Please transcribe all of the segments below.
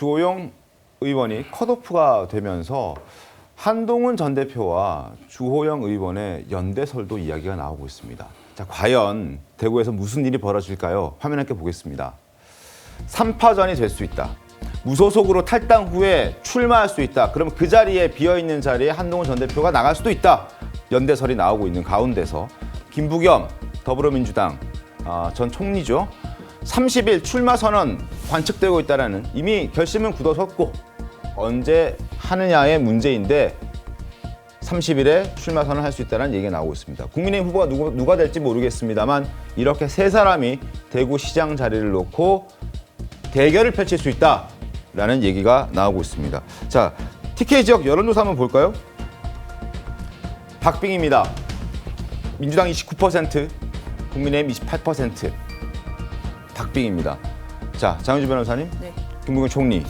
주호영 의원이 컷오프가 되면서 한동훈 전 대표와 주호영 의원의 연대설도 이야기가 나오고 있습니다. 자, 과연 대구에서 무슨 일이 벌어질까요? 화면 함께 보겠습니다. 3파전이 될 수 있다. 무소속으로 탈당 후에 출마할 수 있다. 그럼 그 자리에 비어있는 자리에 한동훈 전 대표가 나갈 수도 있다. 연대설이 나오고 있는 가운데서 김부겸 더불어민주당 전 총리죠. 30일 출마 선언 관측되고 있다라는, 이미 결심은 굳어섰고 언제 하느냐의 문제인데 30일에 출마 선언을 할 수 있다는 얘기가 나오고 있습니다. 국민의힘 후보가 누가 될지 모르겠습니다만 이렇게 세 사람이 대구시장 자리를 놓고 대결을 펼칠 수 있다라는 얘기가 나오고 있습니다. 자, TK 지역 여론조사 한번 볼까요? 박빙입니다. 민주당 29%, 국민의힘 28%. 박빙입니다. 자, 장윤주 변호사님, 네. 김부겸 총리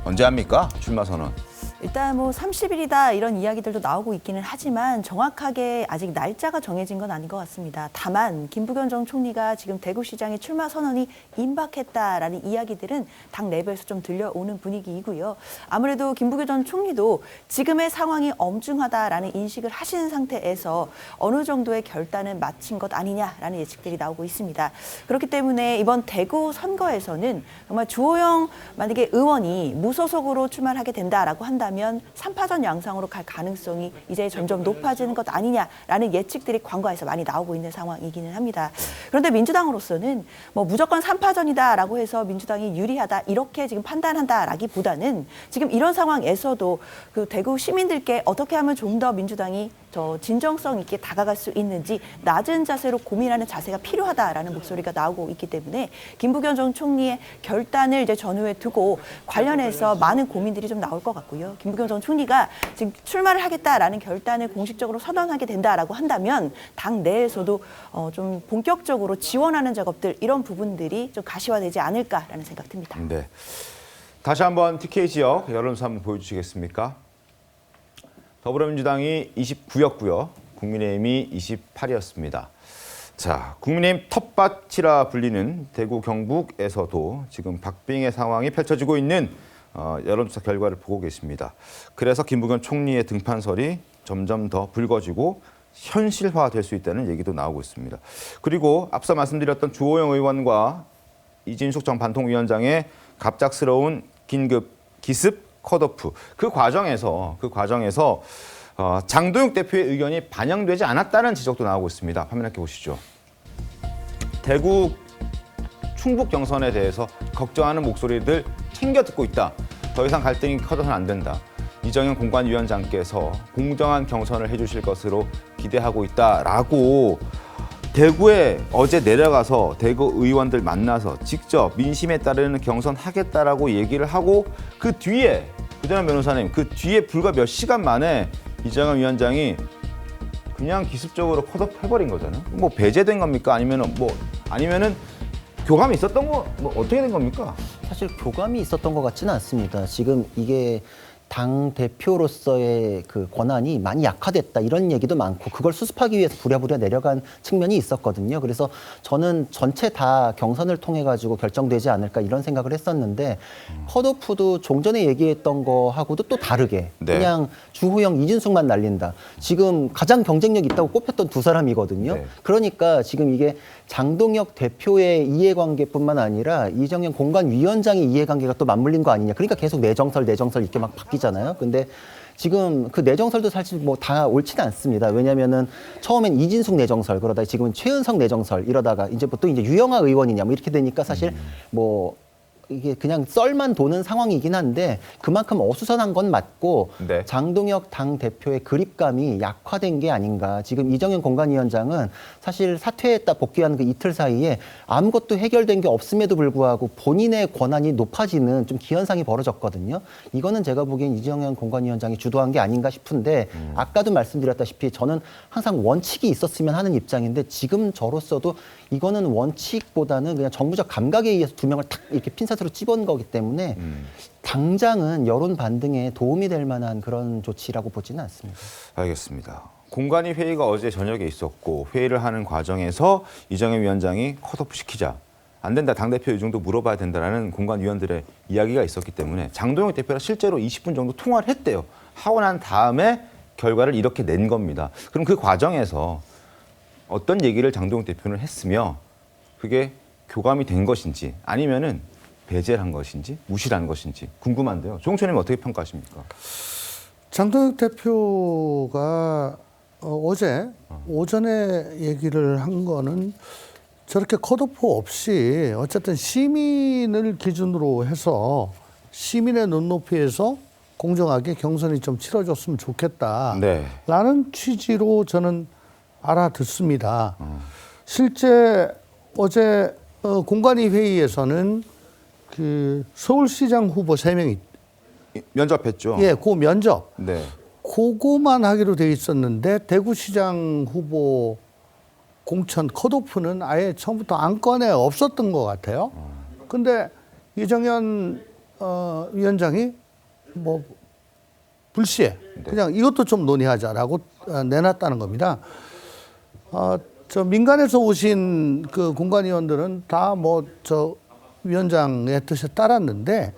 언제 합니까? 출마 선언. 일단 뭐 30일이다 이런 이야기들도 나오고 있기는 하지만 정확하게 아직 날짜가 정해진 건 아닌 것 같습니다. 다만 김부겸 전 총리가 지금 대구시장에 출마 선언이 임박했다라는 이야기들은 당 내부에서 좀 들려오는 분위기이고요. 아무래도 김부겸 전 총리도 지금의 상황이 엄중하다라는 인식을 하시는 상태에서 어느 정도의 결단은 마친 것 아니냐라는 예측들이 나오고 있습니다. 그렇기 때문에 이번 대구 선거에서는 정말 주호영 만약에 의원이 무소속으로 출마를 하게 된다라고 한다면 3파전 양상으로 갈 가능성이 이제 점점 높아지는 것 아니냐라는 예측들이 광과에서 많이 나오고 있는 상황이기는 합니다. 그런데 민주당으로서는 뭐 무조건 3파전이다라고 해서 민주당이 유리하다 이렇게 지금 판단한다라기보다는 지금 이런 상황에서도 그 대구 시민들께 어떻게 하면 좀 더 민주당이 더 진정성 있게 다가갈 수 있는지 낮은 자세로 고민하는 자세가 필요하다라는 목소리가 나오고 있기 때문에 김부겸 전 총리의 결단을 이제 전후에 두고 관련해서 많은 고민들이 좀 나올 것 같고요. 김부겸 전 총리가 지금 출마를 하겠다라는 결단을 공식적으로 선언하게 된다라고 한다면 당 내에서도 좀 본격적으로 지원하는 작업들 이런 부분들이 좀 가시화되지 않을까라는 생각 듭니다. 네. 다시 한번 TK 지역 여론조사 한번 보여주시겠습니까? 더불어민주당이 29였고요. 국민의힘이 28이었습니다. 자, 국민의힘 텃밭이라 불리는 대구 경북에서도 지금 박빙의 상황이 펼쳐지고 있는 여론조사 결과를 보고 계십니다. 그래서 김부겸 총리의 등판설이 점점 더 불거지고 현실화될 수 있다는 얘기도 나오고 있습니다. 그리고 앞서 말씀드렸던 주호영 의원과 이진숙 전 반통위원장의 갑작스러운 긴급 기습 컷오프, 그 과정에서 장도영 대표의 의견이 반영되지 않았다는 지적도 나오고 있습니다. 화면 함께 보시죠. 대구 충북 경선에 대해서 걱정하는 목소리들 챙겨 듣고 있다. 더 이상 갈등이 커져서는 안 된다. 이정현 공관위원장께서 공정한 경선을 해주실 것으로 기대하고 있다라고 대구에 어제 내려가서 대구 의원들 만나서 직접 민심에 따르는 경선하겠다라고 얘기를 하고 그 뒤에 구전환 변호사님, 그 뒤에 불과 몇 시간 만에 이정현 위원장이 그냥 기습적으로 컷오프 해버린 거잖아요. 뭐 배제된 겁니까? 아니면은 교감이 있었던 거, 뭐 어떻게 된 겁니까? 사실 교감이 있었던 것 같지는 않습니다. 지금 이게 당 대표로서의 그 권한이 많이 약화됐다 이런 얘기도 많고 그걸 수습하기 위해서 부랴부랴 내려간 측면이 있었거든요. 그래서 저는 전체 다 경선을 통해 가지고 결정되지 않을까 이런 생각을 했었는데 컷오프도 종전에 얘기했던 거하고도 또 다르게 네. 그냥 주호영, 이진숙만 날린다. 지금 가장 경쟁력 있다고 꼽혔던 두 사람이거든요. 네. 그러니까 지금 이게 장동혁 대표의 이해관계뿐만 아니라 이정현 공관위원장의 이해관계가 또 맞물린 거 아니냐. 그러니까 계속 내정설 이렇게 막 바뀌잖아요. 근데 지금 그 내정설도 사실 뭐 다 옳지는 않습니다. 왜냐면은 처음엔 이진숙 내정설 그러다가 지금은 최은석 내정설 이러다가 이제 보통 이제 유영아 의원이냐 뭐 이렇게 되니까 사실 뭐 이게 그냥 썰만 도는 상황이긴 한데 그만큼 어수선한 건 맞고 네. 장동혁 당 대표의 그립감이 약화된 게 아닌가. 지금 이정현 공관위원장은 사실 사퇴했다 복귀한 그 이틀 사이에 아무것도 해결된 게 없음에도 불구하고 본인의 권한이 높아지는 좀 기현상이 벌어졌거든요. 이거는 제가 보기엔 이정현 공관위원장이 주도한 게 아닌가 싶은데 아까도 말씀드렸다시피 저는 항상 원칙이 있었으면 하는 입장인데 지금 저로서도 이거는 원칙보다는 그냥 정부적 감각에 의해서 두 명을 탁 이렇게 핀셋으로 찝은 거기 때문에 당장은 여론 반등에 도움이 될 만한 그런 조치라고 보지는 않습니다. 알겠습니다. 공관위 회의가 어제 저녁에 있었고 회의를 하는 과정에서 이정현 위원장이 컷오프 시키자. 안 된다. 당대표 의중도 물어봐야 된다라는 공관위원들의 이야기가 있었기 때문에 장동혁 대표랑 실제로 20분 정도 통화를 했대요. 하고 난 다음에 결과를 이렇게 낸 겁니다. 그럼 그 과정에서 어떤 얘기를 장동혁 대표는 했으며 그게 교감이 된 것인지 아니면은 배제를 한 것인지 무시를 한 것인지 궁금한데요. 조홍천님 어떻게 평가하십니까? 장동혁 대표가 어제 오전에 얘기를 한 거는 저렇게 컷오프 없이 어쨌든 시민을 기준으로 해서 시민의 눈높이에서 공정하게 경선이 좀 치러졌으면 좋겠다. 네. 라는 취지로 저는 알아듣습니다. 실제 어제 공관위 회의에서는 그 서울시장 후보 3명이 면접했죠. 예, 그 면접. 네. 그거만 하기로 돼 있었는데 대구시장 후보 공천 컷오프는 아예 처음부터 안건에 없었던 것 같아요. 근데 이정현 위원장이 뭐 불시에 그냥 이것도 좀 논의하자라고 내놨다는 겁니다. 저 민간에서 오신 그 공관위원들은 다 뭐 저 위원장의 뜻에 따랐는데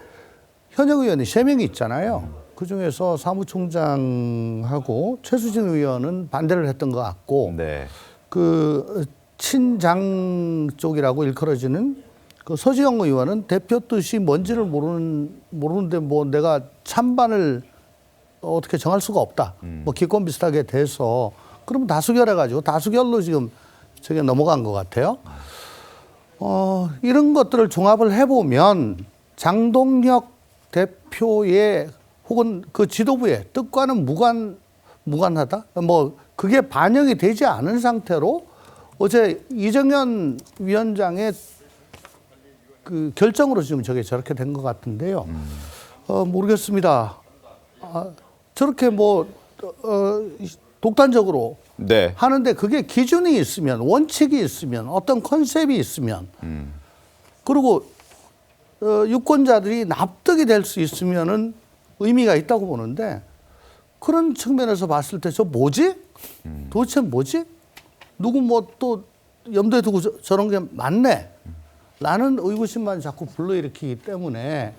현역 의원이 3명이 있잖아요. 그중에서 사무총장하고 최수진 의원은 반대를 했던 것 같고 네. 그 친장 쪽이라고 일컬어지는 그 서지영 의원은 대표 뜻이 뭔지를 모르는데 뭐 내가 찬반을 어떻게 정할 수가 없다. 뭐 기권 비슷하게 돼서 그러면 다수결해가지고 다수결로 지금 저게 넘어간 것 같아요. 이런 것들을 종합을 해보면 장동혁 대표의 혹은 그 지도부의 뜻과는 무관하다. 뭐 그게 반영이 되지 않은 상태로 어제 이정현 위원장의 그 결정으로 지금 저게 저렇게 된 것 같은데요. 모르겠습니다. 저렇게 뭐 독단적으로 네. 하는데 그게 기준이 있으면 원칙이 있으면 어떤 컨셉이 있으면 그리고 유권자들이 납득이 될 수 있으면은 의미가 있다고 보는데 그런 측면에서 봤을 때 저 뭐지? 도대체 뭐지? 누구 뭐 또 염두에 두고 저런 게 맞네? 라는 의구심만 자꾸 불러일으키기 때문에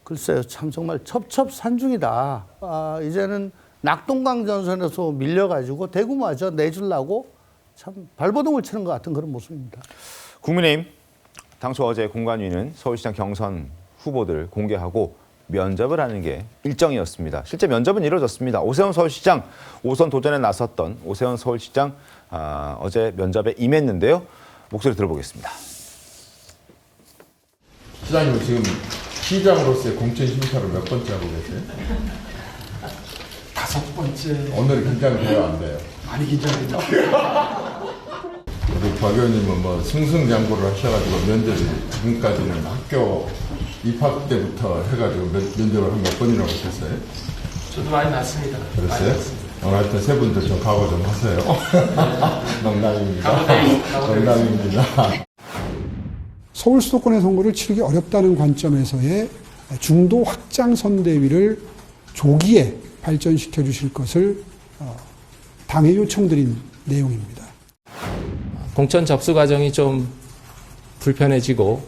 글쎄요, 참 정말 첩첩산중이다. 이제는 낙동강 전선에서 밀려가지고 대구마저 내주려고 참 발버둥을 치는 것 같은 그런 모습입니다. 국민의힘 당초 어제 공관위는 서울시장 경선 후보들 공개하고 면접을 하는 게 일정이었습니다. 실제 면접은 이루어졌습니다. 오세훈 서울시장 5선 도전에 나섰던 오세훈 서울시장 어제 면접에 임했는데요. 목소리 들어보겠습니다. 시장님 지금 시장으로서의 공천 심사를 몇 번째 하고 계세요? 5번째. 오늘 긴장돼요, 안 돼요? 많이 긴장되죠. 우리 박 의원님은 뭐 승승장구를 하셔가지고 면접이 지금까지는 학교 입학 때부터 해가지고 면접을 한 몇 번이나 하셨어요? 저도 많이 났습니다. 그랬어요? 오늘 하여튼 세 분들 좀 각오 좀 하세요. 농담입니다. 농담입니다. 서울 수도권의 선거를 치르기 어렵다는 관점에서의 중도 확장 선대위를 조기에 발전시켜 주실 것을 당에 요청드린 내용입니다. 공천 접수 과정이 좀 불편해지고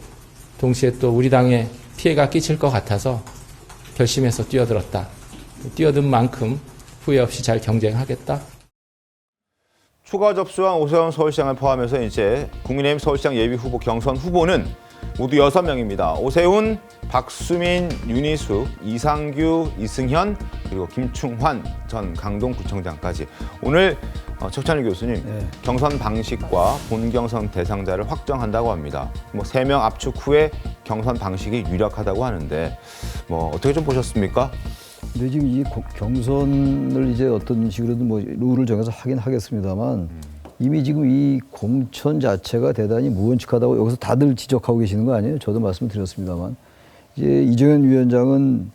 동시에 또 우리 당에 피해가 끼칠 것 같아서 결심해서 뛰어들었다. 뛰어든 만큼 후회 없이 잘 경쟁하겠다. 추가 접수한 오세훈 서울시장을 포함해서 이제 국민의힘 서울시장 예비 후보 경선 후보는 모두 6명입니다. 오세훈, 박수민, 윤희숙, 이상규, 이승현, 그리고 김충환 전 강동구청장까지. 오늘 척찬일 교수님, 경선 방식과 본경선 대상자를 확정한다고 합니다. 뭐 3명 압축 후에 경선 방식이 유력하다고 하는데 뭐 어떻게 좀 보셨습니까? 근데 지금 이 경선을 이제 어떤 식으로든 뭐 룰을 정해서 하긴 하겠습니다만 이미 지금 이 공천 자체가 대단히 무원칙하다고 여기서 다들 지적하고 계시는 거 아니에요? 저도 말씀드렸습니다만 이제 이정현 위원장은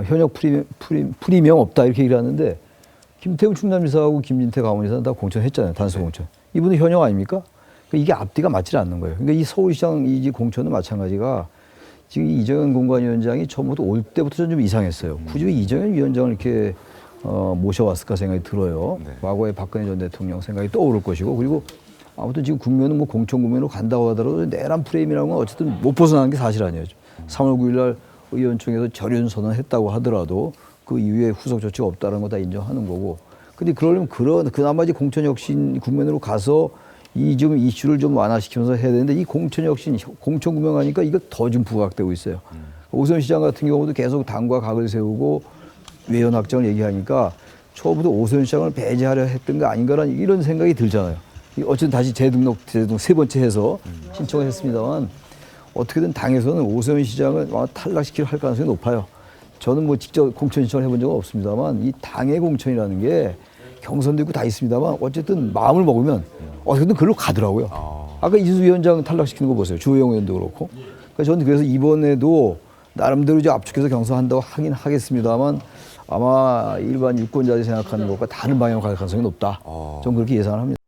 현역 프리명 없다 이렇게 얘기를 하는데 김태우 충남지사하고 김진태 강원지사는 다 공천했잖아요. 단수 공천. 이분은 현역 아닙니까? 그러니까 이게 앞뒤가 맞지 않는 거예요. 그러니까 이 서울시장 이 공천은 마찬가지가 지금 이정현 공관위원장이 처음부터 올 때부터 좀 이상했어요. 굳이 이정현 위원장을 이렇게 모셔왔을까 생각이 들어요. 네. 과거에 박근혜 전 대통령 생각이 떠오를 것이고 그리고 아무튼 지금 국면은 뭐 공천 국면으로 간다고 하더라도 내란 프레임이라는 건 어쨌든 못 벗어나는 게 사실 아니에요. 3월 9일 날 의원총회에서 절연 선언했다고 하더라도 그 이후에 후속 조치가 없다는 거 다 인정하는 거고. 근데 그러려면 그나마 이제 공천 혁신 국면으로 가서 이 좀 이슈를 좀 완화시키면서 해야 되는데 이 공천 혁신, 공천 구명하니까 이거 더 좀 부각되고 있어요. 오세훈 시장 같은 경우도 계속 당과 각을 세우고 외연 확장을 얘기하니까 처음부터 오세훈 시장을 배제하려 했던 거 아닌가라는 이런 생각이 들잖아요. 어쨌든 다시 재등록 세 번째 해서 신청을 했습니다만 어떻게든 당에서는 오세훈 시장을 탈락시키려 할 가능성이 높아요. 저는 뭐 직접 공천 신청을 해본 적은 없습니다만 이 당의 공천이라는 게 경선도 있고 다 있습니다만 어쨌든 마음을 먹으면 어떻게든 그걸로 가더라고요. 아까 이준수 위원장 탈락시키는 거 보세요. 주호영 의원도 그렇고. 그러니까 저는 그래서 이번에도 나름대로 이제 압축해서 경선한다고 하긴 하겠습니다만 아마 일반 유권자들이 생각하는 것과 다른 방향으로 갈 가능성이 높다. 저는 그렇게 예상을 합니다.